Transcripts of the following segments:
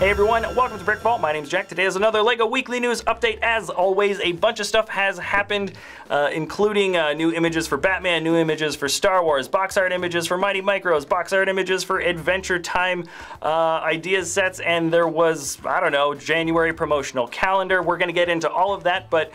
Hey everyone, welcome to Brick Vault. My name's Jack. Today is another LEGO Weekly News Update. As always, a bunch of stuff has happened, including new images for Batman, new images for Star Wars, box art images for Mighty Micros, box art images for Adventure Time ideas sets, and there was, I don't know, January promotional calendar. We're going to get into all of that, but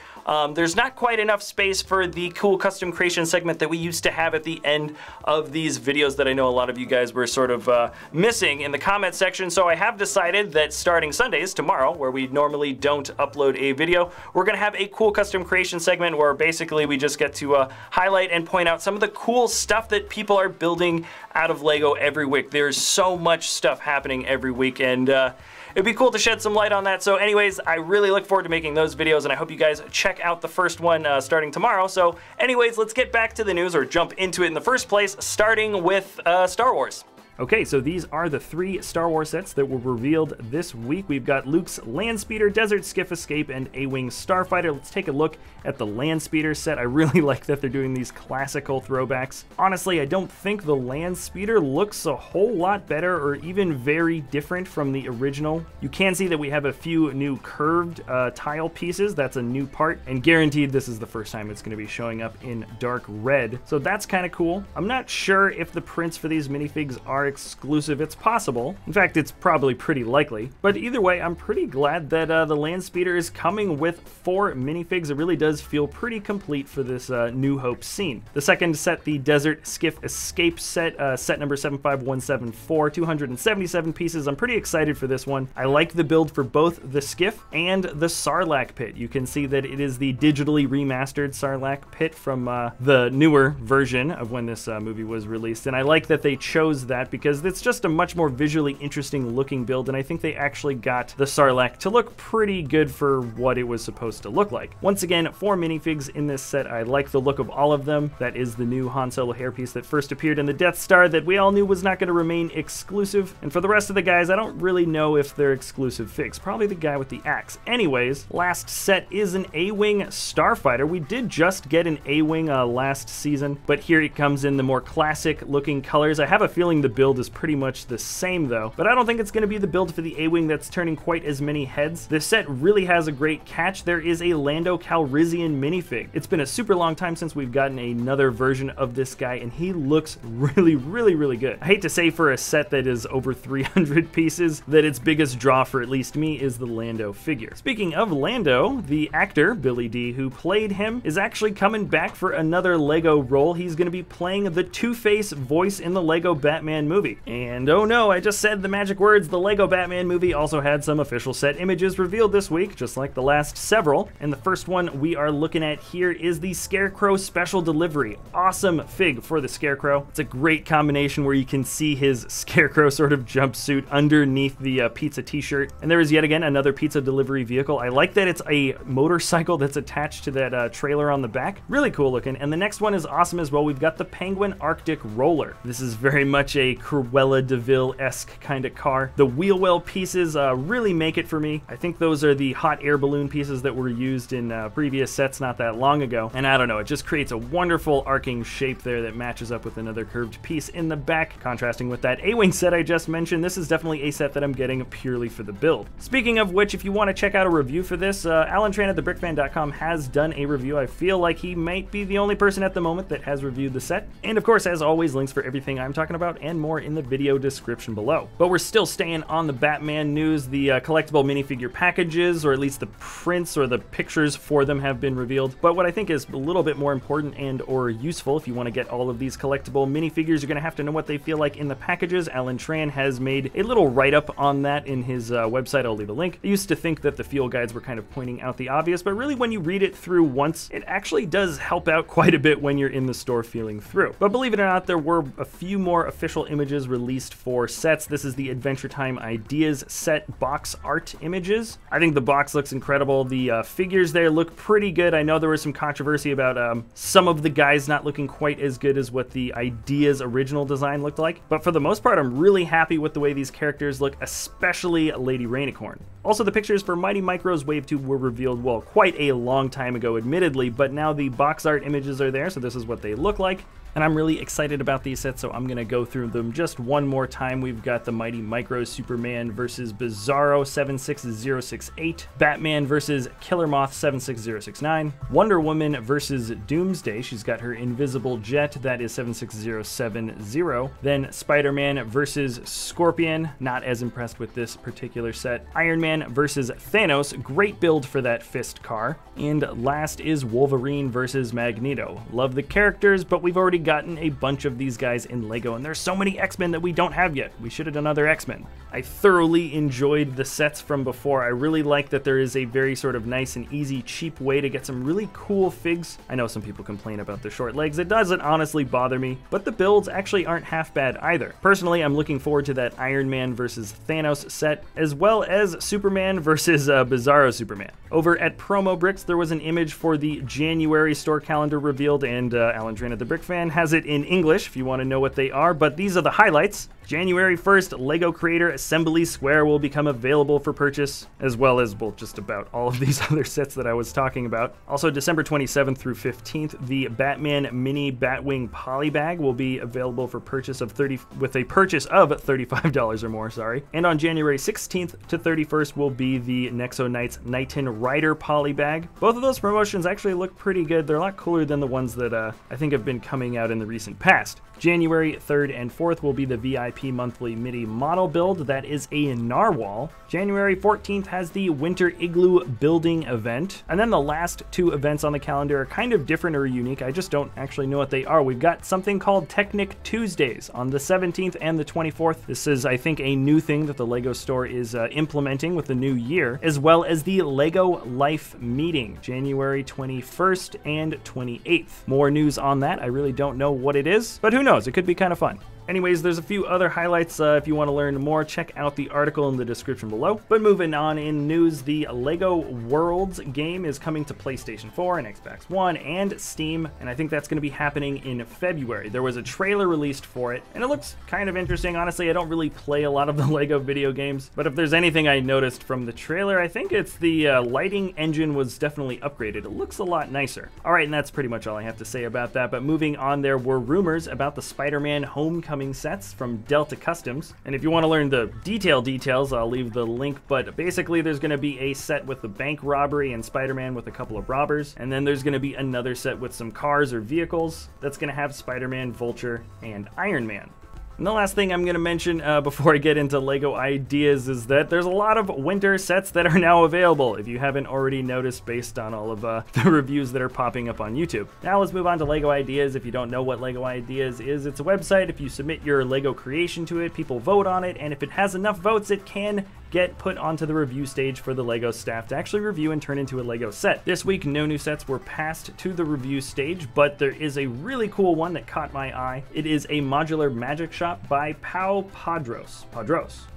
there's not quite enough space for the cool custom creation segment that we used to have at the end of these videos that I know a lot of you guys were sort of missing in the comment section. So I have decided that starting Sundays, tomorrow, where we normally don't upload a video, we're going to have a cool custom creation segment where basically we just get to highlight and point out some of the cool stuff that people are building out of LEGO every week. There's so much stuff happening every week, and it'd be cool to shed some light on that. So anyways, I really look forward to making those videos, and I hope you guys check out the first one starting tomorrow. So anyways, let's get back to the news, or jump into it in the first place, starting with Star Wars. Okay, so these are the 3 Star Wars sets that were revealed this week. We've got Luke's Landspeeder, Desert Skiff Escape, and A-Wing Starfighter. Let's take a look at the Landspeeder set. I really like that they're doing these classical throwbacks. Honestly, I don't think the Landspeeder looks a whole lot better or even very different from the original. You can see that we have a few new curved tile pieces. That's a new part, and guaranteed this is the first time it's going to be showing up in dark red. So that's kind of cool. I'm not sure if the prints for these minifigs are exclusive. It's possible. In fact, it's probably pretty likely. But either way, I'm pretty glad that the Landspeeder is coming with 4 minifigs. It really does feel pretty complete for this New Hope scene. The second set, the Desert Skiff Escape set, set number 75174, 277 pieces. I'm pretty excited for this one. I like the build for both the skiff and the Sarlacc pit. You can see that it is the digitally remastered Sarlacc pit from the newer version of when this movie was released, and I like that they chose that because it's just a much more visually interesting looking build, and I think they actually got the Sarlacc to look pretty good for what it was supposed to look like. Once again, 4 minifigs in this set. I like the look of all of them. That is the new Han Solo hairpiece that first appeared in the Death Star that we all knew was not going to remain exclusive, and for the rest of the guys, I don't really know if they're exclusive figs. Probably the guy with the axe. Anyways, last set is an A-Wing Starfighter. We did just get an A-Wing last season, but here it comes in the more classic looking colors. I have a feeling the build is pretty much the same though, but I don't think it's going to be the build for the A-Wing that's turning quite as many heads. This set really has a great catch. There is a Lando Calrissian minifig. It's been a super long time since we've gotten another version of this guy, and he looks really good. I hate to say for a set that is over 300 pieces that its biggest draw for at least me is the Lando figure. Speaking of Lando, the actor Billy Dee who played him is actually coming back for another LEGO role. He's going to be playing the Two-Face voice in the LEGO Batman movie. And oh no, I just said the magic words. The LEGO Batman movie also had some official set images revealed this week, just like the last several. And the first one we are looking at here is the Scarecrow Special Delivery. Awesome fig for the Scarecrow. It's a great combination where you can see his Scarecrow sort of jumpsuit underneath the pizza t-shirt. And there is yet again another pizza delivery vehicle. I like that it's a motorcycle that's attached to that trailer on the back. Really cool looking. And the next one is awesome as well. We've got the Penguin Arctic Roller. This is very much a Cruella de Vil-esque kind of car. The wheel well pieces really make it for me. I think those are the hot air balloon pieces that were used in previous sets not that long ago. And I don't know, it just creates a wonderful arcing shape there that matches up with another curved piece in the back, contrasting with that A-Wing set I just mentioned. This is definitely a set that I'm getting purely for the build. Speaking of which, if you want to check out a review for this, Alan Tran at thebrickfan.com has done a review. I feel like he might be the only person at the moment that has reviewed the set. And of course, as always, links for everything I'm talking about and more in the video description below. But we're still staying on the Batman news. The collectible minifigure packages, or at least the prints or the pictures for them, have been revealed. But what I think is a little bit more important and or useful, if you want to get all of these collectible minifigures, you're going to have to know what they feel like in the packages. Alan Tran has made a little write-up on that in his website. I'll leave a link. I used to think that the fuel guides were kind of pointing out the obvious, but really when you read it through once, it actually does help out quite a bit when you're in the store feeling through. But believe it or not, there were a few more official images released for sets. This is the Adventure Time Ideas set box art images. I think the box looks incredible. The figures there look pretty good. I know there was some controversy about some of the guys not looking quite as good as what the Ideas original design looked like, but for the most part, I'm really happy with the way these characters look, especially Lady Rainicorn. Also, the pictures for Mighty Micros Wave 2 were revealed, well, quite a long time ago, admittedly, but now the box art images are there, so this is what they look like. And I'm really excited about these sets, so I'm going to go through them just one more time. We've got the Mighty Micros Superman versus Bizarro 76068, Batman versus Killer Moth 76069, Wonder Woman versus Doomsday. She's got her invisible jet, that is 76070. Then Spider-Man versus Scorpion, not as impressed with this particular set. Iron Man versus Thanos, great build for that fist car. And last is Wolverine versus Magneto. Love the characters, but we've already gotten a bunch of these guys in LEGO, and there's so many X-Men that we don't have yet. We should have done other X-Men. I thoroughly enjoyed the sets from before. I really like that there is a very sort of nice and easy, cheap way to get some really cool figs. I know some people complain about the short legs. It doesn't honestly bother me, but the builds actually aren't half bad either. Personally, I'm looking forward to that Iron Man versus Thanos set, as well as Superman versus Bizarro Superman. Over at Promo Bricks, there was an image for the January store calendar revealed, and Alan Drana the Brick Fan has it in English if you want to know what they are, but these are the highlights. January 1st, LEGO Creator Assembly Square will become available for purchase, as well as, well, just about all of these other sets that I was talking about. Also, December 27th through 15th, the Batman Mini Batwing Polybag will be available for purchase with a purchase of $35 or more, sorry. And on January 16th to 31st will be the Nexo Knights Knighton Rider Polybag. Both of those promotions actually look pretty good. They're a lot cooler than the ones that I think have been coming out in the recent past. January 3rd and 4th will be the VIP monthly MIDI model build. That is a Narwhal. January 14th has the Winter Igloo building event. And then the last two events on the calendar are kind of different or unique. I just don't actually know what they are. We've got something called Technic Tuesdays on the 17th and the 24th. This is, I think, a new thing that the LEGO store is implementing with the new year, as well as the LEGO Life Meeting, January 21st and 28th. More news on that. I really don't know what it is, but who knows? It could be kind of fun. Anyways, there's a few other highlights. If you want to learn more, check out the article in the description below. But moving on in news, the LEGO Worlds game is coming to PlayStation 4 and Xbox One and Steam, and I think that's going to be happening in February. There was a trailer released for it, and it looks kind of interesting. Honestly, I don't really play a lot of the LEGO video games, but if there's anything I noticed from the trailer, I think it's the lighting engine was definitely upgraded. It looks a lot nicer. All right, and that's pretty much all I have to say about that, but moving on, there were rumors about the Spider-Man Homecoming sets from Delta Customs, and if you want to learn the details, I'll leave the link, but basically there's going to be a set with the bank robbery and Spider-Man with a couple of robbers, and then there's going to be another set with some cars or vehicles that's going to have Spider-Man, Vulture, and Iron Man. And the last thing I'm going to mention before I get into LEGO ideas is that there's a lot of winter sets that are now available, if you haven't already noticed based on all of the reviews that are popping up on YouTube. Now let's move on to LEGO Ideas. If you don't know what LEGO Ideas is, it's a website. If you submit your LEGO creation to it, people vote on it, and if it has enough votes, it can get put onto the review stage for the LEGO staff to actually review and turn into a LEGO set. This week, no new sets were passed to the review stage, but there is a really cool one that caught my eye. It is a modular magic shop by Pau Padros.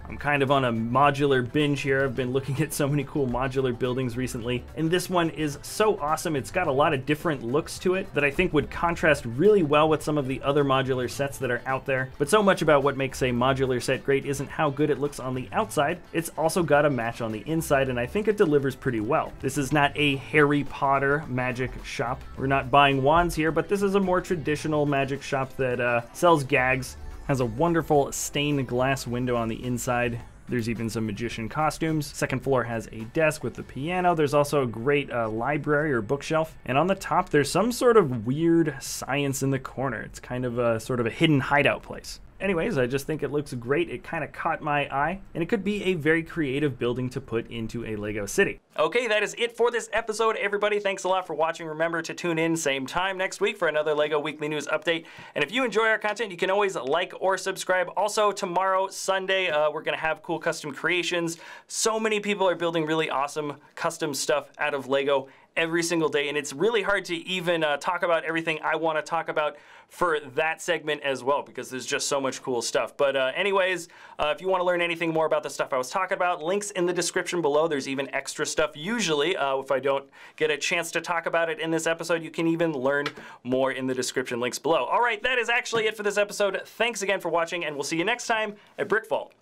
I'm kind of on a modular binge here. I've been looking at so many cool modular buildings recently, and this one is so awesome. It's got a lot of different looks to it that I think would contrast really well with some of the other modular sets that are out there. But so much about what makes a modular set great isn't how good it looks on the outside. It's also got a match on the inside, and I think it delivers pretty well. This is not a Harry Potter magic shop. We're not buying wands here, but this is a more traditional magic shop that sells gags. Has a wonderful stained glass window on the inside. There's even some magician costumes. Second floor has a desk with a piano. There's also a great library or bookshelf. And on the top, there's some sort of weird science in the corner. It's kind of a sort of a hidden hideout place. Anyways, I just think it looks great. It kind of caught my eye, and it could be a very creative building to put into a LEGO city. Okay, that is it for this episode, everybody. Thanks a lot for watching. Remember to tune in same time next week for another LEGO Weekly News update. And if you enjoy our content, you can always like or subscribe. Also, tomorrow, Sunday, we're going to have cool custom creations. So many people are building really awesome custom stuff out of LEGO every single day, and it's really hard to even talk about everything I want to talk about for that segment as well, because there's just so much cool stuff. But anyways, if you want to learn anything more about the stuff I was talking about, links in the description below. There's even extra stuff usually. If I don't get a chance to talk about it in this episode, you can even learn more in the description links below. All right, that is actually it for this episode. Thanks again for watching, and we'll see you next time at Brick Vault.